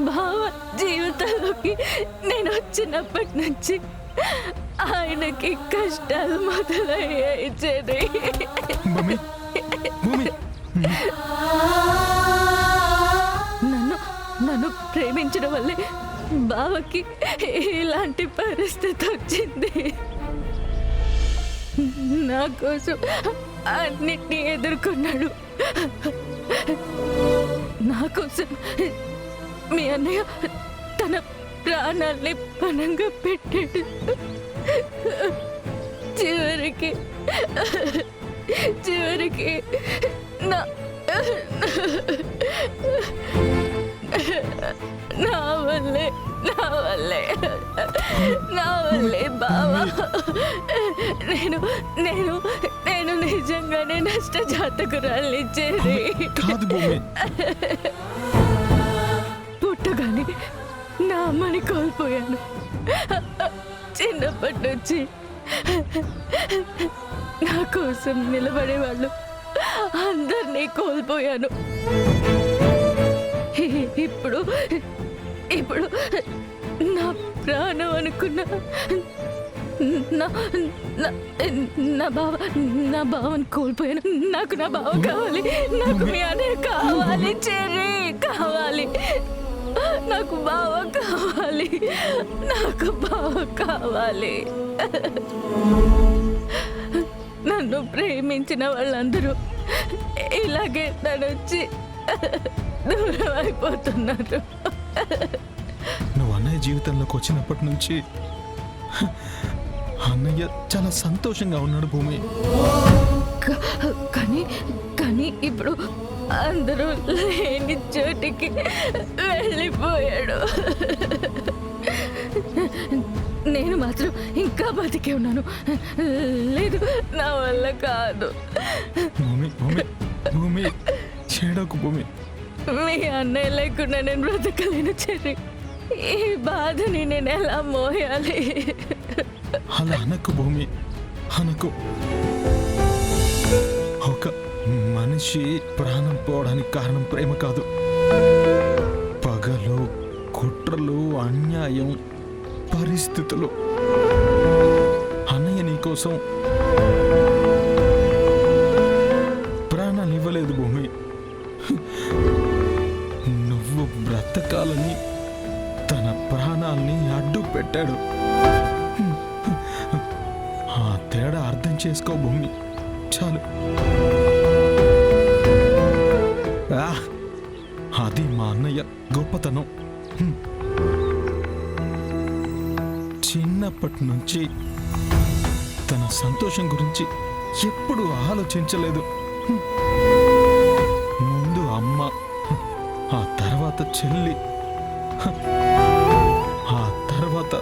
బావ జీవితంలోకి నేను వచ్చినప్పటి నుంచి ఆయనకి కష్టాలు మొదలయ్యాయి చెర్రీ. భూమి, భూమి. నన్ను ప్రేమించడం వల్లే బావకి ఇలాంటి పరిస్థితి వచ్చింది. నా కోసం అన్నిటినీ ఎదుర్కొన్నాడు. నా కోసం మీ అన్నయ్య తన ప్రాణాల్ని పణంగా పెట్టాడు. చివరికి నా వల్లే బావా నేను నిజంగానే నష్టజాతకురాల్ని చెర్రీ. పుట్టగానే నా అమ్మని కోల్పోయాను. చిన్నప్పటి నుంచి నా కోసం నిలబడేవాళ్ళు అందరినీ కోల్పోయాను. ఇప్పుడు నా ప్రాణం అనుకున్న నా బావని కోల్పోయాను. నాకు నా బావ కావాలి. నాకు మీ అన్నయ్య కావాలి చెర్రీ, కావాలి. నాకు బావ కావాలి. నన్ను ప్రేమించిన వాళ్ళందరూ ఇలాగే నడొచ్చి దూరం అయిపోతున్నారు. నువ్వు అన్నయ్య జీవితంలోకి వచ్చినప్పటి నుంచి అన్నయ్య చాలా సంతోషంగా ఉన్నాడు భూమి. కానీ ఇప్పుడు అందరూ లేని చోటికి వెళ్ళిపోయాడు. నేను మాత్రం ఇంకా బతికే ఉన్నాను. లేదు, నా వల్ల కాదు. భూమి చెడకు భూమి. మీ అన్నయ్య లేకుండా నేను బ్రతకలేను చెర్రీ. ఈ బాధని నేను ఎలా మోయాలి? అలా అనకు భూమి, అనకు. ఒక మనిషి ప్రాణం పోవడానికి కారణం ప్రేమ కాదు. పగలు, కుట్రలు, అన్యాయం, పరిస్థితులు. అన్నయ్య నీకోసం ప్రాణాలు ఇవ్వలేదు భూమి. నువ్వు బ్రతకాలని తన ప్రాణాల్ని అడ్డు పెట్టాడు. ఆ తేడా అర్థం చేసుకో భూమి, చాలు. అది మా అన్నయ్య గొప్పతనం. చిన్నప్పటి నుంచి తన సంతోషం గురించి ఎప్పుడూ ఆలోచించలేదు. ముందు అమ్మ, ఆ తర్వాత చెల్లి, ఆ తర్వాత